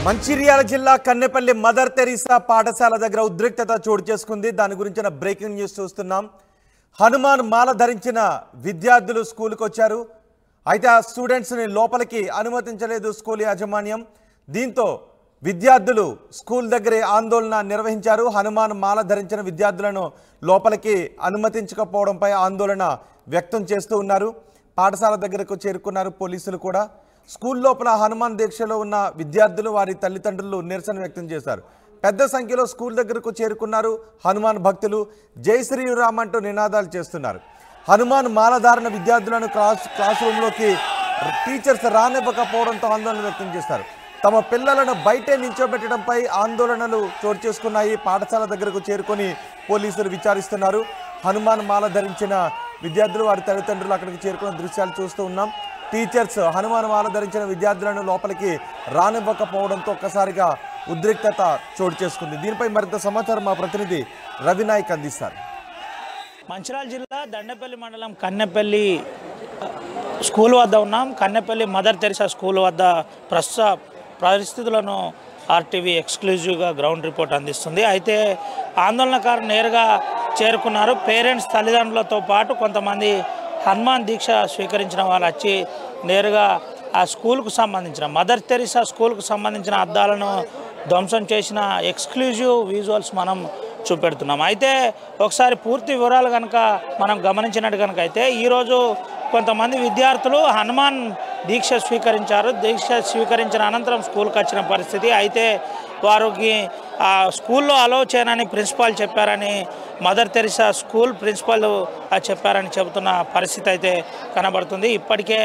మంచిర్యాల జిల్లా Kannepalli mother Teresa పాఠశాల దగ్గర ఉద్రిక్తత చోటు చేసుకుంది. దాని గురించిన బ్రేకింగ్ న్యూస్ చూస్తున్నాం. హనుమాన్ మాల ధరించిన విద్యార్థులు స్కూల్కి వచ్చారు. అయితే ఆ స్టూడెంట్స్ని లోపలికి అనుమతించలేదు స్కూల్ యాజమాన్యం. దీంతో విద్యార్థులు స్కూల్ దగ్గరే ఆందోళన నిర్వహించారు. హనుమాన్ మాల ధరించిన విద్యార్థులను లోపలికి అనుమతించకపోవడంపై ఆందోళన వ్యక్తం చేస్తూ ఉన్నారు. పాఠశాల దగ్గరకు చేరుకున్నారు పోలీసులు కూడా. స్కూల్ లోపల హనుమాన్ దీక్షలో ఉన్న విద్యార్థులు వారి తల్లిదండ్రులు నిరసన వ్యక్తం చేశారు. పెద్ద సంఖ్యలో స్కూల్ దగ్గరకు చేరుకున్నారు హనుమాన్ భక్తులు. జై శ్రీరామ్ అంటూ నినాదాలు చేస్తున్నారు. హనుమాన్ మాలధారణ విద్యార్థులను క్లాస్ రూమ్లోకి టీచర్స్ రానివ్వకపోవడంతో ఆందోళన వ్యక్తం చేశారు. తమ పిల్లలను బయటే నిల్చోబెట్టడంపై ఆందోళనలు చోటు చేసుకున్నాయి. పాఠశాల దగ్గరకు చేరుకొని పోలీసులు విచారిస్తున్నారు. హనుమాన్ మాల ధరించిన విద్యార్థులు వారి తల్లిదండ్రులు అక్కడికి చేరుకున్న దృశ్యాలు చూస్తూ ఉన్నాం. టీచర్స్ హనుమాన్ మాల ధరించిన విద్యార్థులను లోపలికి రానివ్వకపోవడంతో ఒక్కసారిగా ఉద్రిక్తత చోటు చేసుకుంది. దీనిపై మరింత సమాచారం మా ప్రతినిధి రవినాయక్ అందిస్తారు. మంచిర్యాల జిల్లా దండపల్లి మండలం కన్నెపల్లి స్కూల్ వద్ద ఉన్నాం. కన్నెపల్లి మదర్ తెరీసా స్కూల్ వద్ద ప్రస్తుత పరిస్థితులను ఆర్టీవీ ఎక్స్క్లూజివ్గా గ్రౌండ్ రిపోర్ట్ అందిస్తుంది. అయితే ఆందోళనకారులు నేరుగా చేరుకున్నారు. పేరెంట్స్ తల్లిదండ్రులతో పాటు కొంతమంది హనుమాన్ దీక్ష స్వీకరించిన వాళ్ళు వచ్చి నేరుగా ఆ స్కూల్కు సంబంధించిన మదర్ తెరీసా స్కూల్కు సంబంధించిన అద్దాలను ధ్వంసం చేసిన ఎక్స్క్లూజివ్ విజువల్స్ మనం చూపెడుతున్నాం. అయితే ఒకసారి పూర్తి వివరాలు కనుక మనం గమనించినట్టు కనుక అయితే ఈరోజు కొంతమంది విద్యార్థులు హనుమాన్ దీక్ష స్వీకరించారు. దీక్ష స్వీకరించిన అనంతరం స్కూల్కి వచ్చిన పరిస్థితి. అయితే వారికి స్కూల్లో అలౌ చేయనని ప్రిన్సిపాల్ చెప్పారని మదర్ తెరీసా స్కూల్ ప్రిన్సిపల్ చెప్పారని చెబుతున్న పరిస్థితి అయితే కనబడుతుంది. ఇప్పటికే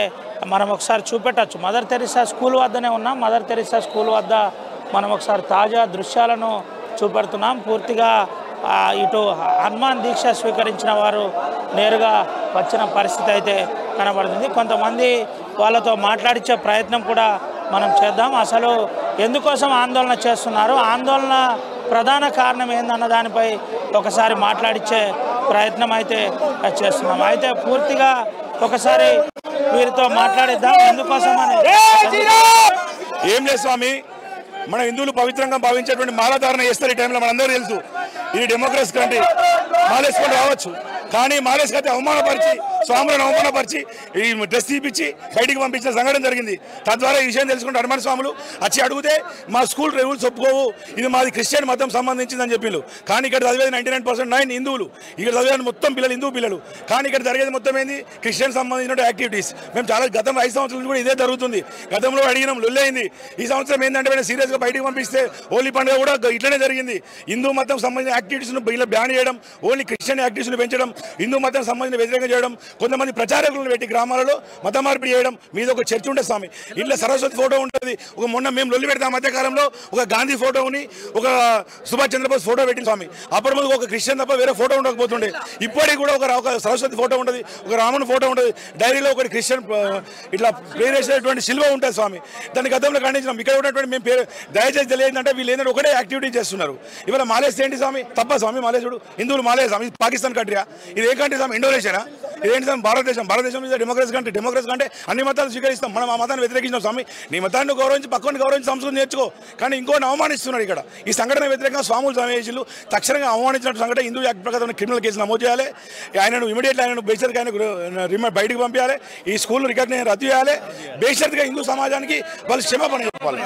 మనం ఒకసారి చూపెట్టచ్చు. మదర్ తెరీసా స్కూల్ వద్దనే ఉన్నాం. మదర్ తెరీసా స్కూల్ వద్ద మనం ఒకసారి తాజా దృశ్యాలను చూపెడుతున్నాం. పూర్తిగా ఇటు హనుమాన్ దీక్ష స్వీకరించిన వారు నేరుగా వచ్చిన పరిస్థితి అయితే కనబడుతుంది. కొంతమంది వాళ్ళతో మాట్లాడించే ప్రయత్నం కూడా మనం చేద్దాం. అసలు ఎందుకోసం ఆందోళన చేస్తున్నారు, ఆందోళన ప్రధాన కారణం ఏందన్న దానిపై ఒకసారి మాట్లాడించే ప్రయత్నం అయితే చేస్తున్నాం. అయితే పూర్తిగా ఒకసారి వీరితో మాట్లాడిద్దాం. ఎందుకోసం అని ఏం లేదు స్వామి, మన హిందువులు పవిత్రంగా భావించేటువంటి మాలాధారణ చేస్తారు. ఈ టైంలో మనందరూ తెలుసు ఇది డెమోక్రసీ కంట్రీ. మాలేసుకొని రావచ్చు, కానీ మాలేసుకైతే అవమానపరిచి స్వాములను అవమానపరిచి ఈ డ్రెస్ తీపిచ్చి బయటికి పంపించిన సంఘటన జరిగింది. తద్వారా ఈ విషయం తెలుసుకుంటే హనుమాన్ స్వాములు వచ్చి అడిగితే మా స్కూల్ రూల్స్ ఒప్పుకోవు, ఇది మాది క్రిస్టియన్ మతం సంబంధించిందని చెప్పిండు. కానీ ఇక్కడ చదివేది 99% హిందువులు, ఇక్కడ చదివేది మొత్తం పిల్లలు హిందూ పిల్లలు. కానీ ఇక్కడ జరిగేది మొత్తం ఏంది క్రిస్టియన్ సంబంధించిన యాక్టివిటీస్. మేము చాలా గతం 5 సంవత్సరాల నుంచి కూడా ఇదే జరుగుతుంది. గతంలో అడిగినాం, లొల్లైంది. ఈ సంవత్సరం ఏంటంటే సీరియస్గా బయటికి పంపిస్తే హోలీ పండుగ కూడా ఇట్లనే జరిగింది. హిందూ మతం సంబంధించిన యాక్టివిటీస్ను ఇలా బ్యాన్ చేయడం, ఓన్లీ క్రిస్టియన్ యాక్టివిటీస్ను పెంచడం, హిందూ మతం సంబంధించిన వ్యతిరేకంగా చేయడం, కొంతమంది ప్రచారకులను పెట్టి గ్రామాలలో మత మార్పిడి చేయడం. మీద ఒక చర్చ్ ఉంటుంది స్వామి, ఇంట్లో సరస్వతి ఫోటో ఉంటుంది. ఒక మొన్న మేము లొల్లి పెడతాం మధ్యకాలంలో ఒక గాంధీ ఫోటోని ఒక సుభాష్ చంద్రబోస్ ఫోటో పెట్టింది స్వామి. అప్పటి ముందు ఒక క్రిస్టియన్ తప్ప వేరే ఫోటో ఉండకపోతుండే. ఇప్పటికి కూడా ఒక సరస్వతి ఫోటో ఉంటుంది, ఒక రాముని ఫోటో ఉంటుంది. డైరీలో ఒకటి క్రిస్టియన్ ఇట్లా పేరు వేసేటువంటి సిల్వ ఉంటుంది స్వామి. దాన్ని గతంలో ఖండించినాం. ఇక్కడ ఉన్నటువంటి మేము పేరు దయచేసి తెలియదంటే వీళ్ళు ఏంటంటే ఒకటే యాక్టివిటీ చేస్తున్నారు. ఇవాళ మాలేస్తే ఏంటి స్వామి? తప్ప స్వామి మాలేసుడు? హిందువులు మాలేసాం. ఇది పాకిస్తాన్ కంట్రీయా? ఇది ఏ కంట్రీ స్వామి? ఇండోనేషియానా? ఇదేంటి స్వామి? భారతదేశం. భారతదేశం మీద డెమోక్రసీ కంట్రీ. డెమోక్రసీ కంటే అన్ని మతాలు స్వీకరిస్తాం. మనం ఆ మతాన్ని వ్యతిరేకించాం స్వామి. నీ మతాన్ని గౌరవించి పక్కని గౌరవించి సంస్కృతి నేర్చుకో. కానీ ఇంకోటి అవమానిస్తున్నారు. ఇక్కడ ఈ సంఘటన వ్యతిరేకంగా స్వాములు సమావేశాలు తక్షణంగా అవమానించినట్టు సంఘటన హిందూ యాక్ట్ ప్రకారం క్రిమినల్ కేసు నమోదు చేయాలి. ఆయనను ఇమీడియట్లీ ఆయనను బేషరత్గా ఆయనకు బయటకు పంపించాలి. ఈ స్కూల్ రికగ్నైజ్ రద్దు చేయాలి. బేషరత్గా హిందూ సమాజానికి వాళ్ళు క్షమాపణ చెప్పాలి.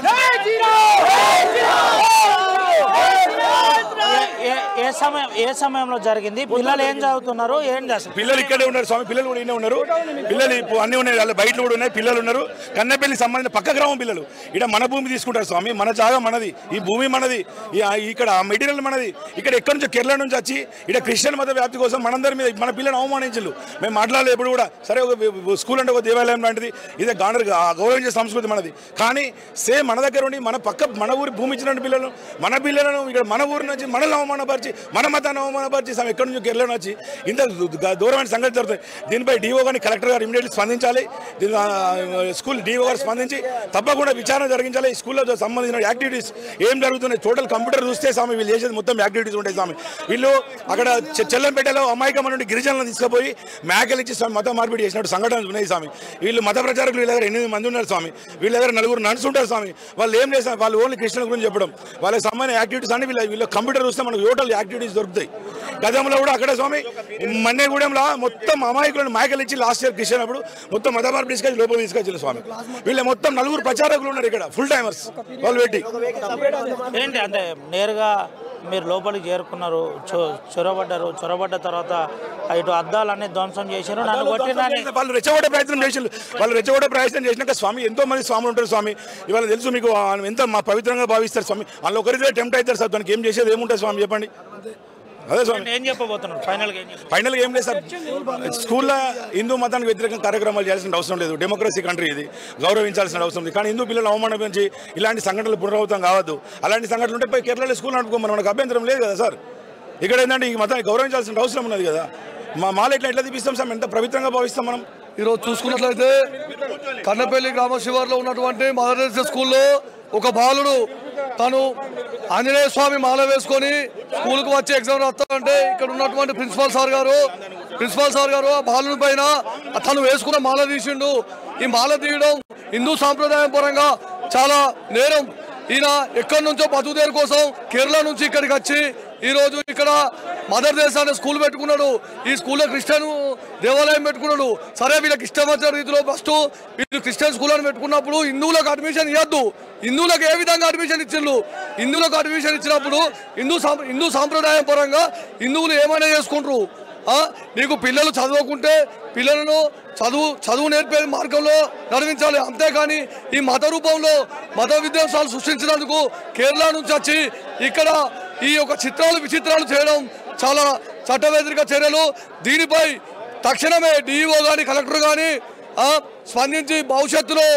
ఏ సమయంలో జరిగింది? పిల్లలు ఏం చదువుతున్నారు, ఏం చేస్తారు? పిల్లలు ఇక్కడే ఉన్నారు స్వామి. పిల్లలు కూడా ఇన్నే ఉన్నారు. పిల్లలు అన్నీ ఉన్నాయి, వాళ్ళ బయట కూడా ఉన్నాయి. పిల్లలు ఉన్నారు. కన్నెపల్లి సంబంధించిన పక్క గ్రామం పిల్లలు. ఇక్కడ మన భూమి తీసుకుంటారు స్వామి. మన జాగా మనది, ఈ భూమి మనది, ఇక్కడ మెటీరియల్ మనది. ఇక్కడ ఎక్కడి నుంచో కేరళ నుంచి వచ్చి ఇక్కడ క్రిస్టియన్ మత వ్యాప్తి కోసం మనందరి మీద మన పిల్లలు అవమానించు. మేము మాట్లాడలేదు ఎప్పుడు కూడా. సరే ఒక స్కూల్ అంటే ఒక దేవాలయం లాంటిది, ఇదే గౌరవించే సంస్కృతి మనది. కానీ సేమ్ మన దగ్గర ఉండి మన ఊరి భూమి ఇచ్చినటువంటి పిల్లలు, మన పిల్లలను ఇక్కడ మన ఊరి నుంచి మనల్ని అవమానపరిచి మన మతాన్ని అవమానపరిచి ఎక్కడి నుంచి కేరళ వచ్చి ఇంత దూరమైన సంగతి జరుగుతుంది. దీనిపై డిఓ గారిని కలెక్టర్ గారు ఇమీడియట్లీ స్పందించాలి. స్కూల్ డిఓ గారు స్పందించి తప్పకుండా విచారణ జరిగించాలి. ఈ స్కూల్లో సంబంధించిన యాక్టివిటీస్ ఏం జరుగుతున్నాయి టోటల్ కంప్యూటర్ చూస్తే స్వామి వీళ్ళు చేసేది మొత్తం యాక్టివిటీస్ ఉంటాయి స్వామి. వీళ్ళు అక్కడ చెల్లంపేటలో అమాయకమైన నుండి గిరిజనులను తీసుకుపోయి మేకలు ఇచ్చి మత మార్పిడి చేసినట్టు సంఘటనలు ఉన్నాయి స్వామి. వీళ్ళు మత ప్రచారకులు వీళ్ళ దగ్గర 8 మంది ఉన్నారు స్వామి. వీళ్ళ దగ్గర 4 నర్సు ఉంటారు స్వామి. వాళ్ళు ఏం చేస్తారు, వాళ్ళు ఓన్లీ కృష్ణుల గురించి చెప్పడం, వాళ్ళకి సంబంధించిన యాక్టివిటీస్ అన్ని వీళ్ళ కంప్యూటర్ చూస్తే మనకు టోటల్ యాక్టివిటీస్ దొరుకుతాయి. గతంలో కూడా అక్కడ స్వామి మన్నేగూడెంలో మొత్తం అమాయకులను మేకలు ఇచ్చి లాస్ట్ ఇయర్ కృష్ణ అప్పుడు మొత్తం మత మార్పిడి తీసుకొచ్చి లోపల తీసుకొచ్చిన స్వామి. వీళ్ళ మొత్తం 4 ప్రచారకులు ఉన్నారు ఇక్కడ ఫుల్ టైమర్స్ వాళ్ళు పెట్టి. ఏంటి అంటే నేరుగా మీరు లోపలికి చేరుకున్నారు, చొరబడ్డ తర్వాత ఇటు అద్దాలన్నీ ధ్వంసం చేశారు, నన్ను కొట్టినని వాళ్ళు రెచ్చగొట్టే ప్రయత్నం చేసినాక స్వామి ఎంతో మంది స్వాములు ఉంటారు స్వామి. ఇవాళ తెలుసు మీకు ఎంత మా పవిత్రంగా భావిస్తారు స్వామి. వాళ్ళు ఒకరిదే టెంప్ట్ అవుతారు సార్. దానికి ఏం చేసేది ఏముంటుంది స్వామి చెప్పండి. అదే స్వామి ఏం చెప్పబోతున్నారు ఫైనల్గా ఏం లేదు సార్. స్కూల్లో హిందూ మతానికి వ్యతిరేకంగా కార్యక్రమాలు చేయాల్సిన అవసరం లేదు. డెమోక్రసీ కంట్రీ ఇది, గౌరవించాల్సిన అవసరం ఉంది. కానీ హిందూ పిల్లలు అవమానించి ఇలాంటి సంఘటనలు పునరావృతం కావద్దు. అలాంటి సంఘటనలు ఉంటే పోయి కేరళలో స్కూల్ నడుపుకోమని మనకు అభ్యంతరం లేదు కదా సార్. ఇక్కడ ఏంటంటే ఈ మతాన్ని గౌరవించాల్సిన అవసరం ఉన్నది కదా. మాల ఎట్లా తీపిస్తాం సార్, ఎంత పవిత్రంగా భావిస్తాం మనం. ఈరోజు చూసుకున్నట్లయితే కన్నపల్లి గ్రామ శివారులో ఉన్నటువంటి మదర్ తెరెసా స్కూల్లో ఒక బాలుడు తను ఆంజనేయ స్వామి మాల వేసుకొని స్కూల్కి వచ్చి ఎగ్జామ్ రాస్తాడంటే ఇక్కడ ఉన్నటువంటి ప్రిన్సిపాల్ సార్ గారు ఆ బాలుని పైన తను వేసుకున్న మాల తీసిండు. ఈ మాల తీయడం హిందూ సాంప్రదాయం పరంగా చాలా నేరం. ఈయన ఎక్కడి నుంచో బతుకుదేరు కోసం కేరళ నుంచి ఇక్కడికి వచ్చి ఈరోజు ఇక్కడ మదర్ తెరెసా అనే స్కూల్ పెట్టుకున్నాడు. ఈ స్కూల్లో క్రిస్టియన్ దేవాలయం పెట్టుకున్నాడు. సరే వీళ్ళకి ఇష్టం వచ్చిన రీతిలో ఫస్ట్ వీళ్ళు క్రిస్టియన్ స్కూల్ అని పెట్టుకున్నప్పుడు హిందువులకు అడ్మిషన్ ఇవ్వద్దు. హిందువులకు ఏ విధంగా అడ్మిషన్ ఇచ్చిండ్రు? హిందువులకు అడ్మిషన్ ఇచ్చినప్పుడు హిందూ సాంప్రదాయం పరంగా హిందువులు ఏమైనా చేసుకుంటారు. నీకు పిల్లలు చదవకుంటే పిల్లలను చదువు నేర్పే మార్గంలో నడిపించాలి. అంతేకాని ఈ మత రూపంలో మత విద్వేషాలు సృష్టించినందుకు కేరళ నుంచి వచ్చి ఇక్కడ ఈ యొక్క విచిత్రాలు చేయడం చాలా చట్ట వ్యతిరేక చర్యలు. దీనిపై తక్షణమే డిఈఓ కానీ కలెక్టర్ కానీ స్పందించి భవిష్యత్తులో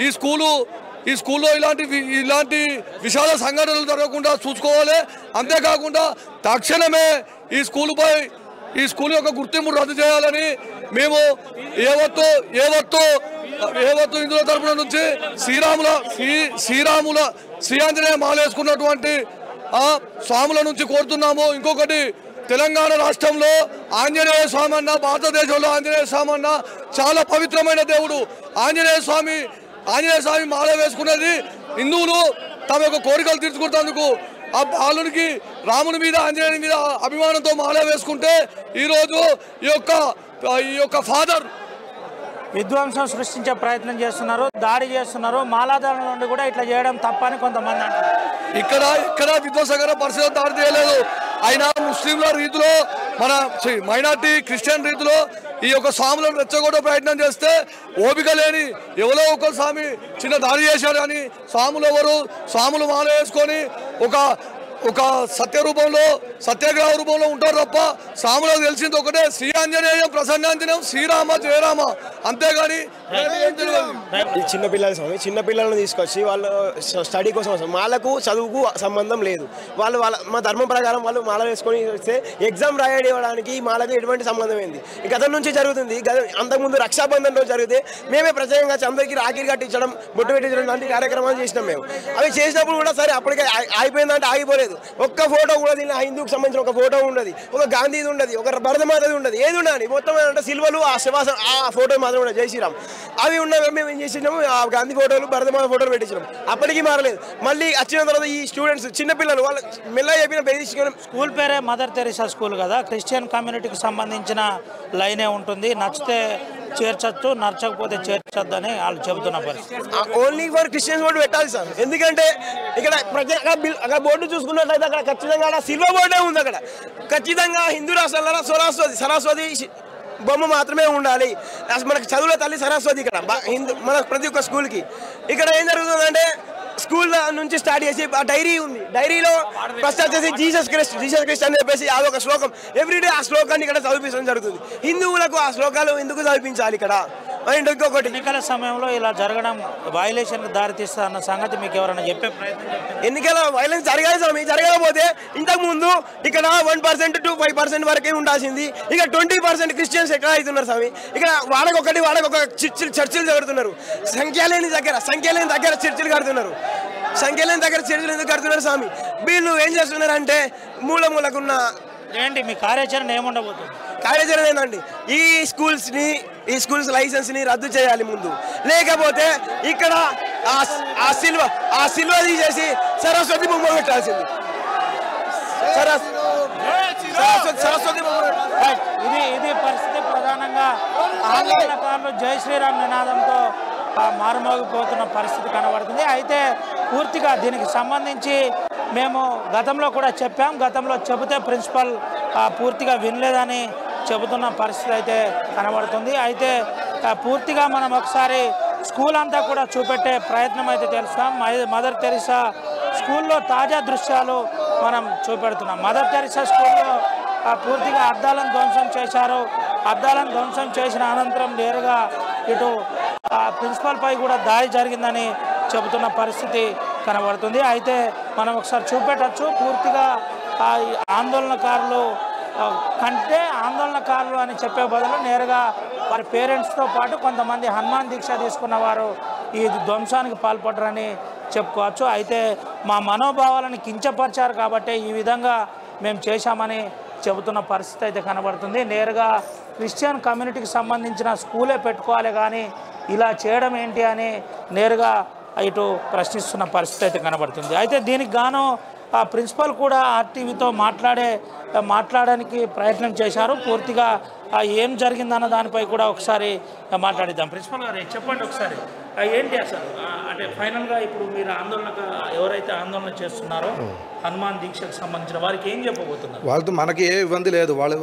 ఈ స్కూల్లో ఇలాంటి విషాద సంఘటనలు జరగకుండా చూసుకోవాలి. అంతేకాకుండా తక్షణమే ఈ స్కూల్ యొక్క గుర్తింపు రద్దు చేయాలని మేము ఏవత్తు హిందువుల తరపున నుంచి శ్రీ ఆంజనేయ మాల వేసుకున్నటువంటి స్వాముల నుంచి కోరుతున్నాము. ఇంకొకటి, తెలంగాణ రాష్ట్రంలో ఆంజనేయ స్వామి అన్న, భారతదేశంలో ఆంజనేయ స్వామి అన్న చాలా పవిత్రమైన దేవుడు. ఆంజనేయ స్వామి మాల వేసుకునేది హిందువులు తమ యొక్క కోరికలు తీర్చుకుంటేందుకు. ఆ బాలునికి రాముని మీద ఆంజనేయుని మీద అభిమానంతో మాల వేసుకుంటే ఈరోజు ఈ యొక్క ఫాదర్ విధ్వంసం సృష్టించే ప్రయత్నం చేస్తున్నారు, దాడి చేస్తున్నారు. మాలాధారణ నుండి కూడా ఇట్లా చేయడం తప్పని కొంతమంది అంటారు. ఇక్కడ విధ్వంసకర పరిస్థితులు దాడి చేయలేదు. అయినా ముస్లింల రీతిలో మన మైనార్టీ క్రిస్టియన్ రీతిలో ఈ యొక్క స్వాములను రెచ్చగొట్టే ప్రయత్నం చేస్తే ఓపిక లేని ఎవరో ఒక స్వామి చిన్న దాడి చేశారు. కానీ స్వాములు మాల వేసుకొని ఒక సత్యాగ్రహ రూపంలో ఉంటారు తప్ప స్వాములకు తెలిసింది ఒకటే, శ్రీ ఆంజనేయం ప్రసన్నాంజనేయం శ్రీరామ జయరామ. అంతేగాని ఈ చిన్నపిల్లలను తీసుకొచ్చి వాళ్ళు స్టడీ కోసం, మాలకు చదువుకు సంబంధం లేదు. వాళ్ళ మా ధర్మం ప్రకారం వాళ్ళు మాల వేసుకొని వస్తే ఎగ్జామ్ రాయడానికి మాలకు ఎటువంటి సంబంధం ఏంది? గతం నుంచి జరుగుతుంది. అంతకుముందు రక్షాబంధన్ రోజు జరిగితే మేమే ప్రత్యేకంగా అందరికీ రాఖీలు కట్టించడం, బొట్టు పెట్టించడం లాంటి కార్యక్రమాలు చేసినాం మేము. అవి చేసినప్పుడు కూడా సరే అప్పటికే అయిపోయిందంటే ఆగిపోలేదు. ఒక్క ఫోటో కూడా దీనిలో హిందూకి సంబంధించిన ఒక ఫోటో ఉండదు, ఒక గాంధీది ఉండదు, ఒక భరతమాతది ఉండదు, ఏది ఉండదు. మొత్తం ఏంటంటే సిల్వలు ఆ శివాసన ఆ ఫోటో మాత్రం కూడా జై శ్రీరామ్ అవి ఉన్నవి. మేము ఏం చేసినాము, ఆ గాంధీ ఫోటోలు భరతమాత ఫోటోలు పెట్టించినాం. అప్పటికీ మారలేదు. మళ్ళీ వచ్చిన తర్వాత ఈ స్టూడెంట్స్ చిన్నపిల్లలు వాళ్ళు మెల్లగా చెప్పిన బెదిరించుకొని, స్కూల్ పేరే మదర్ తెరెసా స్కూల్ కదా, క్రిస్టియన్ కమ్యూనిటీకి సంబంధించిన లైనే ఉంటుంది. నచ్చితే చేర్చచ్చు, నచ్చకపోతే చేర్చొద్దు అని వాళ్ళు చెబుతున్న పరిస్థితి. ఓన్లీ ఫర్ క్రిస్టియన్స్ బోర్డు పెట్టాలి సార్. ఎందుకంటే ఇక్కడ అక్కడ బోర్డు చూసుకున్నట్లయితే అక్కడ ఖచ్చితంగా సిల్వర్ బోర్డే ఉంది. అక్కడ ఖచ్చితంగా హిందూ రాష్ట్రాలలో సరస్వతి బొమ్మ మాత్రమే ఉండాలి. మనకు చదువుల తల్లి సరస్వతి ఇక్కడ మన ప్రతి ఒక్క స్కూల్కి. ఇక్కడ ఏం జరుగుతుందంటే స్కూల్ నుంచి స్టార్ట్ చేసి ఆ డైరీ ఉంది, డైరీలో ఫస్ట్ వచ్చేసి జీసస్ క్రిస్ట్ అని చెప్పేసి అదొక శ్లోకం. ఎవ్రీడే ఆ శ్లోకాన్ని ఇక్కడ చదివించడం జరుగుతుంది. హిందువులకు ఆ శ్లోకాలు ఎందుకు చదివించాలి? ఇక్కడ అండ్ ఇంకొకటి ఎన్నికల సమయంలో ఇలా జరగడం వైలేషన్కి దారితీస్తా అన్న సంగతి మీకు ఎవరైనా చెప్పే ప్రయత్నం చేస్తారా? ఎన్నికల వైలెన్స్ జరగాలి స్వామి. జరగకపోతే ఇంతకు ముందు ఇక్కడ 1% to 5% వరకే ఉండాల్సింది. ఇక 20% క్రిస్టియన్స్ ఎక్కడ అవుతున్నారు స్వామి. ఇక్కడ వాళ్ళకొక చర్చిలు జరుగుతున్నారు. సంఖ్య లేని దగ్గర చర్చిలు కడుతున్నారు. సంఖ్య లేని దగ్గర చర్చిలు ఎందుకు కడుతున్నారు స్వామి? వీళ్ళు ఏం చేస్తున్నారంటే మూలకున్న ఏంటి మీ కార్యాచరణ ఏముండబోతుంది? కార్యాచరణ ఏంటండి, ఈ స్కూల్స్ లైసెన్స్ని రద్దు చేయాలి ముందు. లేకపోతే ఇక్కడ ఆ సిల్వ తీసేసి సరస్వతి బొమ్మ పెట్టాల్సింది. సరస్వతి బొమ్మ. ఇది పరిస్థితి. ప్రధానంగా ఆందోళనకారులు జై శ్రీరామ్ నినాదంతో మారుమోగిపోతున్న పరిస్థితి కనబడుతుంది. అయితే పూర్తిగా దీనికి సంబంధించి మేము గతంలో కూడా చెప్పాం. గతంలో చెబితే ప్రిన్సిపల్ పూర్తిగా వినలేదని చెబుతున్న పరిస్థితి అయితే కనబడుతుంది. అయితే పూర్తిగా మనం ఒకసారి స్కూల్ అంతా కూడా చూపెట్టే ప్రయత్నం అయితే తెలుస్తాం. మదర్ తెరిసా స్కూల్లో తాజా దృశ్యాలు మనం చూపెడుతున్నాం. మదర్ తెరిసా స్కూల్లో పూర్తిగా అద్దాలను ధ్వంసం చేశారు. అద్దాలను ధ్వంసం చేసిన అనంతరం నేరుగా ఇటు ప్రిన్సిపల్పై కూడా దాడి జరిగిందని చెబుతున్న పరిస్థితి కనబడుతుంది. అయితే మనం ఒకసారి చూపెట్టచ్చు. పూర్తిగా ఆందోళనకారులు అని చెప్పే బదులు నేరుగా వారి పేరెంట్స్తో పాటు కొంతమంది హనుమాన్ దీక్ష తీసుకున్న వారు ఈ ధ్వంసానికి పాల్పడరని చెప్పుకోవచ్చు. అయితే మా మనోభావాలను కించపరిచారు కాబట్టి ఈ విధంగా మేము చేశామని చెబుతున్న పరిస్థితి అయితే కనబడుతుంది. నేరుగా క్రిస్టియన్ కమ్యూనిటీకి సంబంధించిన స్కూలే పెట్టుకోవాలి కానీ ఇలా చేయడం ఏంటి అని నేరుగా ఇటు ప్రశ్నిస్తున్న పరిస్థితి అయితే కనబడుతుంది. అయితే దీనికి గాను ప్రిన్సిపల్ కూడా ఆర్టీవీతో మాట్లాడడానికి ప్రయత్నం చేశారు. పూర్తిగా ఏం జరిగిందన్న దానిపై కూడా ఒకసారి మాట్లాడిద్దాం. ప్రిన్సిపల్ గారు చెప్పండి ఒకసారి ఏంటి అసలు అంటే ఫైనల్గా ఇప్పుడు మీరు ఎవరైతే ఆందోళన చేస్తున్నారో హనుమాన్ దీక్షకు సంబంధించిన వారికి ఏం చెప్పబోతున్నారు? వాళ్ళతో మనకి ఏ ఇబ్బంది లేదు. వాళ్ళు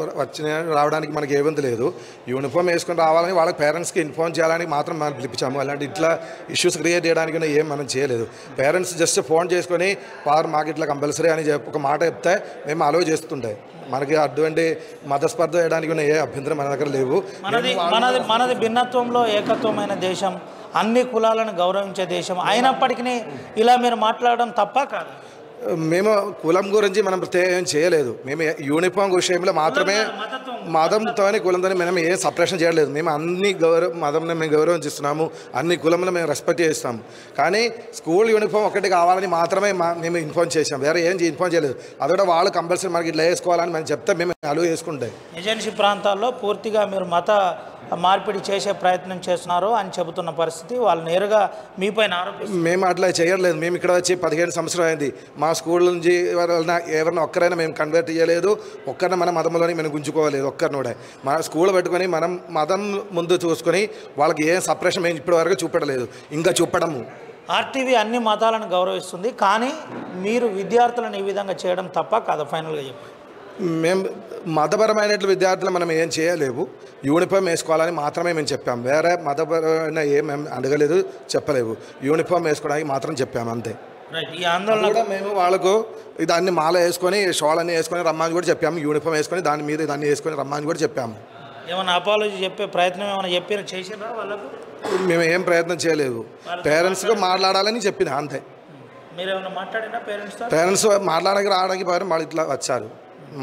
రావడానికి మనకి ఏ ఇబ్బంది లేదు. యూనిఫామ్ వేసుకొని రావాలని వాళ్ళ పేరెంట్స్కి ఇన్ఫార్మ్ చేయడానికి మాత్రం మనం పిలిపించాము. అలాంటి ఇట్లా ఇష్యూస్ క్రియేట్ చేయడానికి ఏం మనం చేయలేదు. పేరెంట్స్ జస్ట్ ఫోన్ చేసుకొని వారు మాకు ఇట్లా కంపల్సరీ అని ఒక మాట చెప్తే మేము అలో చేస్తుంటే మనకి అటువంటి మతస్పర్ధ చేయడానికి ఏ అభ్యంతరం మన దగ్గర లేవు. మనది భిన్నత్వంలో ఏకత్వమైన దేశం, అన్ని కులాలను గౌరవించే దేశం. అయినప్పటికీ ఇలా మీరు మాట్లాడడం తప్ప కాదు. మేము కులం గురించి మనం ప్రత్యేకం చేయలేదు. మేము యూనిఫామ్ విషయంలో మాత్రమే మతంతో కులంతో మేము ఏం సపరేషన్ చేయలేదు. మేము అన్ని మతంని మేము గౌరవించిస్తున్నాము, అన్ని కులంలో మేము రెస్పెక్ట్ చేస్తాము. కానీ స్కూల్ యూనిఫామ్ ఒకటి కావాలని మాత్రమే మేము ఇన్ఫార్మ్ చేసాం. వేరే ఏం ఇన్ఫార్మ్ చేయలేదు. అది కూడా వాళ్ళు కంపల్సరీ మనకి ఇట్లా వేసుకోవాలని మనం చెప్తే మేము అలో వేసుకుంటాం. ఏజెన్సీ ప్రాంతాల్లో పూర్తిగా మీరు మత మార్పిడి చేసే ప్రయత్నం చేస్తున్నారు అని చెబుతున్న పరిస్థితి వాళ్ళు నేరుగా మీపైన ఆరోపిస్తున్నారు. మేము అట్లా చేయలేదు. మేము ఇక్కడ వచ్చి 15 సంవత్సరాలు అయింది. మా స్కూల్ నుంచి ఎవరైనా ఒక్కరైనా మేము కన్వర్ట్ చేయలేదు. ఒక్కరిని మన మతంలోని మేము గుంజుకోలేదు. ఒక్కరిని కూడా మన స్కూల్ పెట్టుకొని మనం మతం ముందు చూసుకొని వాళ్ళకి ఏం సపరేషన్ మేము ఇప్పటి వరకు చూపెట్టలేదు, ఇంకా చూపడము. ఆర్టీవీ అన్ని మతాలను గౌరవిస్తుంది, కానీ మీరు విద్యార్థులను ఈ విధంగా చేయడం తప్ప కాదు ఫైనల్గా చెప్పి? మేము మతపరమైనట్లు విద్యార్థులు మనం ఏం చేయలేవు. యూనిఫామ్ వేసుకోవాలని మాత్రమే మేము చెప్పాము. వేరే మతపరమైన ఏం మేము అడగలేదు, చెప్పలేవు. యూనిఫామ్ వేసుకోవడానికి మాత్రం చెప్పాము అంతే. ఈ ఆందోళన కూడా మేము వాళ్ళకు దాన్ని మాల వేసుకొని షాల్ అన్ని వేసుకొని రమ్మని కూడా చెప్పాము. యూనిఫామ్ వేసుకొని దాని మీద దాన్ని వేసుకొని రమ్మని కూడా చెప్పాము. ఏమైనా అపాలజీ చెప్పే ప్రయత్నం ఏమైనా చేసినా వాళ్ళకు? మేము ఏం ప్రయత్నం చేయలేదు. పేరెంట్స్గా మాట్లాడాలని చెప్పిన అంతే. మీరు ఏమైనా మాట్లాడినా పేరెంట్స్ మాట్లాడడానికి రావడానికి పైన వాళ్ళు ఇట్లా వచ్చారు.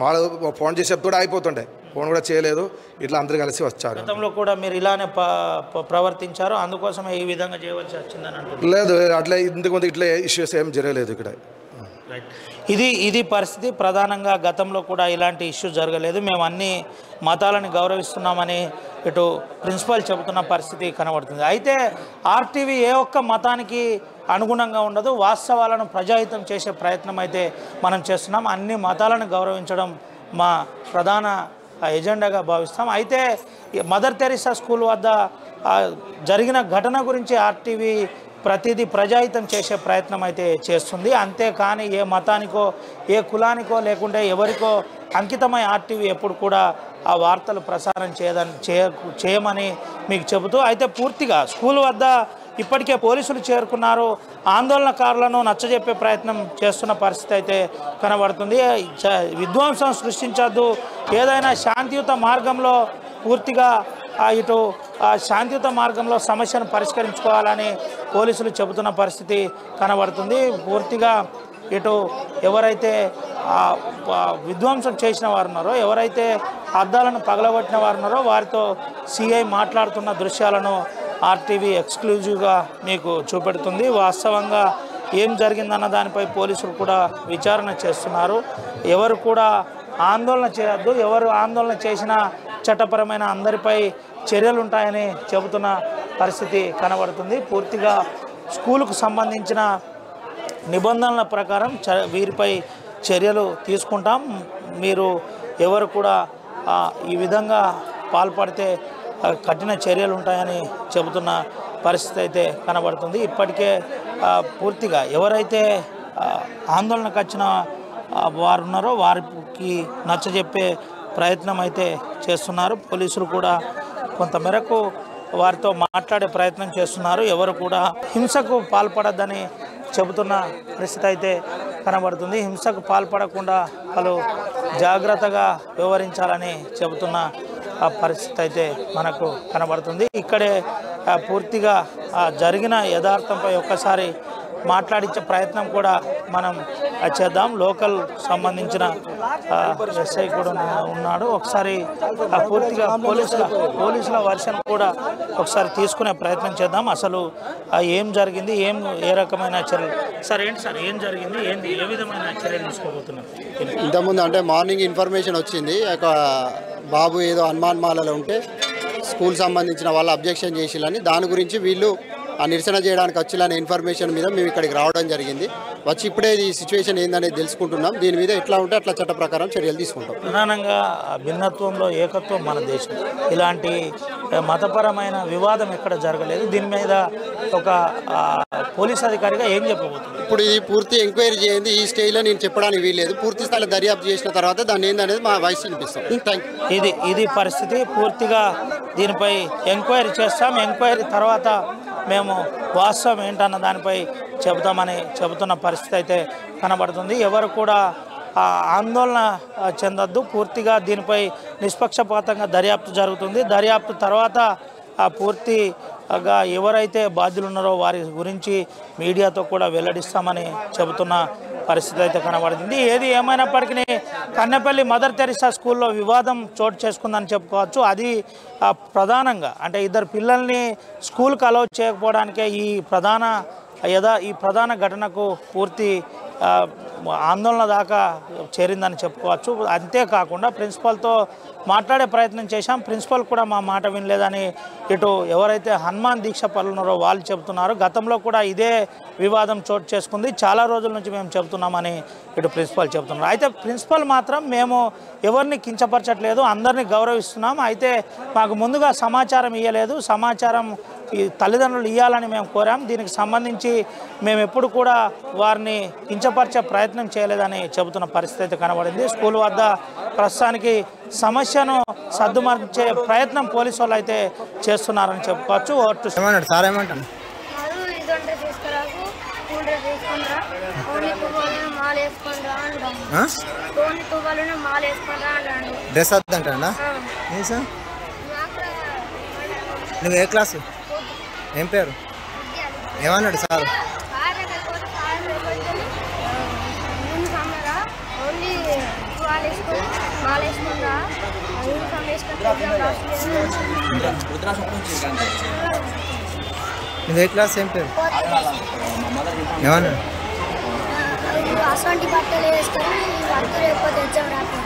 వాళ్ళు ఫోన్ చేసి చెప్తూ అయిపోతుండే, ఫోన్ కూడా చేయలేదు. ఇట్లా అందరూ కలిసి వచ్చారు. గతంలో కూడా మీరు ఇలానే ప్రవర్తించారు, అందుకోసమే ఈ విధంగా చేయవలసి వచ్చిందని అంటున్నారు? లేదు, అట్లా ఇంతకుముందు ఇట్లా ఇష్యూస్ ఏం జరగలేదు ఇక్కడ. ఇది పరిస్థితి. ప్రధానంగా గతంలో కూడా ఇలాంటి ఇష్యూ జరగలేదు. మేము అన్ని మతాలను గౌరవిస్తున్నామని ఇటు ప్రిన్సిపల్ చెబుతున్న పరిస్థితి కనబడుతుంది. అయితే ఆర్టీవీ ఏ ఒక్క మతానికి అనుగుణంగా ఉండదు. వాస్తవాలను ప్రజాహితం చేసే ప్రయత్నం అయితే మనం చేస్తున్నాం. అన్ని మతాలను గౌరవించడం మా ప్రధాన ఎజెండాగా భావిస్తాం. అయితే మదర్ తెరిసా స్కూల్ వద్ద జరిగిన ఘటన గురించి ఆర్టీవీ ప్రతిదీ ప్రజాహితం చేసే ప్రయత్నం అయితే చేస్తుంది. అంతేకాని ఏ మతానికో ఏ కులానికో లేకుంటే ఎవరికో అంకితమై ఆర్టీవీ ఎప్పుడు కూడా ఆ వార్తలు ప్రసారం చేయమని మీకు చెబుతూ, అయితే పూర్తిగా స్కూల్ వద్ద ఇప్పటికే పోలీసులు చేరుకున్నారు. ఆందోళనకారులను నచ్చజెప్పే ప్రయత్నం చేస్తున్న పరిస్థితి అయితే కనబడుతుంది. విధ్వంసం సృష్టించద్దు, ఏదైనా శాంతియుత మార్గంలో పూర్తిగా ఇటు శాంతియుత మార్గంలో సమస్యను పరిష్కరించుకోవాలని పోలీసులు చెబుతున్న పరిస్థితి కనబడుతుంది. పూర్తిగా ఇటు ఎవరైతే విధ్వంసం చేసిన వారు ఉన్నారో, ఎవరైతే అద్దాలను పగలగొట్టిన వారు ఉన్నారో వారితో సిఐ మాట్లాడుతున్న దృశ్యాలను RTV ఎక్స్క్లూజివ్గా మీకు చూపెడుతుంది. వాస్తవంగా ఏం జరిగిందన్న దానిపై పోలీసులు కూడా విచారణ చేస్తున్నారు. ఎవరు కూడా ఆందోళన చేయొద్దు, ఎవరు ఆందోళన చేసినా చట్టపరమైన అందరిపై చర్యలు ఉంటాయని చెబుతున్న పరిస్థితి కనబడుతుంది. పూర్తిగా స్కూలుకు సంబంధించిన నిబంధనల ప్రకారం వీరిపై చర్యలు తీసుకుంటాం, మీరు ఎవరు కూడా ఈ విధంగా పాల్పడితే కఠిన చర్యలు ఉంటాయని చెబుతున్న పరిస్థితి అయితే కనబడుతుంది. ఇప్పటికే పూర్తిగా ఎవరైతే ఆందోళనకు వచ్చిన వారు ఉన్నారో వారికి నచ్చజెప్పే ప్రయత్నం అయితే చేస్తున్నారు. పోలీసులు కూడా కొంతమేరకు వారితో మాట్లాడే ప్రయత్నం చేస్తున్నారు. ఎవరు కూడా హింసకు పాల్పడద్దని చెబుతున్న పరిస్థితి అయితే కనబడుతుంది. హింసకు పాల్పడకుండా వాళ్ళు జాగ్రత్తగా వ్యవహరించాలని చెబుతున్న పరిస్థితి అయితే మనకు కనబడుతుంది. ఇక్కడే పూర్తిగా జరిగిన యథార్థంపై ఒక్కసారి మాట్లాడించే ప్రయత్నం కూడా మనం చేద్దాం. లోకల్ సంబంధించిన ఎస్ఐ కూడా ఉన్నాడు. ఒకసారి పూర్తిగా పోలీసుల వర్షన్ కూడా ఒకసారి తీసుకునే ప్రయత్నం చేద్దాం. అసలు ఏం జరిగింది, ఏ రకమైన చర్యలు సార్, ఏంటి సార్ ఏం జరిగింది, ఏ విధమైన చర్యలు తీసుకోబోతున్నారు? ఇంతకుముందు అంటే మార్నింగ్ ఇన్ఫర్మేషన్ వచ్చింది, ఒక బాబు ఏదో హనుమాన్ మాలలో ఉంటే స్కూల్ సంబంధించిన వాళ్ళు అబ్జెక్షన్ చేసిలని, దాని గురించి వీళ్ళు ఆ నిరసన చేయడానికి వచ్చిన ఇన్ఫర్మేషన్ మీద మేము ఇక్కడికి రావడం జరిగింది. వచ్చి ఇప్పుడే ఈ సిచ్యువేషన్ ఏందనేది తెలుసుకుంటున్నాం. దీని మీద ఎట్లా ఉంటే అట్లా చట్ట ప్రకారం చర్యలు తీసుకుంటాం. ప్రధానంగా భిన్నత్వంలో ఏకత్వం మన దేశం. ఇలాంటి మతపరమైన వివాదం ఎక్కడ జరగలేదు. దీని మీద ఒక పోలీస్ అధికారిగా ఏం చెప్పబోతుంది? ఇప్పుడు ఇది పూర్తి ఎంక్వైరీ చేయండి. ఈ స్టేజ్లో నేను చెప్పడానికి వీల్లేదు. పూర్తి స్థాయిలో దర్యాప్తు చేసిన తర్వాత దాన్ని ఏందనేది మా వాయిస్ వినిపిస్తాం. Thank you. ఇది పరిస్థితి. పూర్తిగా దీనిపై ఎంక్వైరీ చేస్తాం. ఎంక్వైరీ తర్వాత మేము వాస్తవం ఏంటన్న దానిపై చెబుతామని చెబుతున్న పరిస్థితి అయితే కనబడుతుంది. ఎవరు కూడా ఆందోళన చెందొద్దు. పూర్తిగా దీనిపై నిష్పక్షపాతంగా దర్యాప్తు జరుగుతుంది. దర్యాప్తు తర్వాత పూర్తిగా ఎవరైతే బాధ్యులు ఉన్నారో వారి గురించి మీడియాతో కూడా వెల్లడిస్తామని చెబుతున్న పరిస్థితి అయితే కనబడుతుంది. ఏది ఏమైనప్పటికీ కన్నెపల్లి మదర్ తెరిసా స్కూల్లో వివాదం చోటు చేసుకుందని చెప్పుకోవచ్చు. అది ప్రధానంగా అంటే ఇద్దరు పిల్లల్ని స్కూల్కి అలౌ చేయకపోవడానికే ఈ ప్రధాన ఘటనకు పూర్తి ఆందోళన దాకా చేరిందని చెప్పుకోవచ్చు. అంతేకాకుండా ప్రిన్సిపల్తో మాట్లాడే ప్రయత్నం చేశాం. ప్రిన్సిపల్ కూడా మా మాట వినలేదని ఇటు ఎవరైతే హనుమాన్ దీక్ష పరులున్నారో వాళ్ళు చెబుతున్నారు. గతంలో కూడా ఇదే వివాదం చోటు చేసుకుంది, చాలా రోజుల నుంచి మేము చెబుతున్నామని ఇటు ప్రిన్సిపల్ చెబుతున్నారు. అయితే ప్రిన్సిపల్ మాత్రం మేము ఎవరిని కించపరచట్లేదు, అందరినీ గౌరవిస్తున్నాం. అయితే మాకు ముందుగా సమాచారం ఇవ్వలేదు, సమాచారం ఈ తల్లిదండ్రులు ఇవ్వాలని మేము కోరాం. దీనికి సంబంధించి మేము ఎప్పుడు కూడా వారిని కించపరిచే ప్రయత్నం చేయలేదని చెబుతున్న పరిస్థితి అయితే కనబడింది. స్కూల్ వద్ద ప్రస్తుతానికి సమస్యను సర్దుమర్చే ప్రయత్నం పోలీసు వాళ్ళు అయితే చేస్తున్నారని చెప్పుకోవచ్చు. సార్ ఏమంటాను డ్రెస్ వద్దంటా? నువ్వు ఏ క్లాసు, ఏం పేరు, ఏమన్నాడు సార్? నువ్వు ఏ క్లాస్, ఏం పేరు, ఏమన్నాడు? అసలు బట్టలు వేసుకొని వర్క్ లేకపోతే ఎగ్జామ్ రాకుండా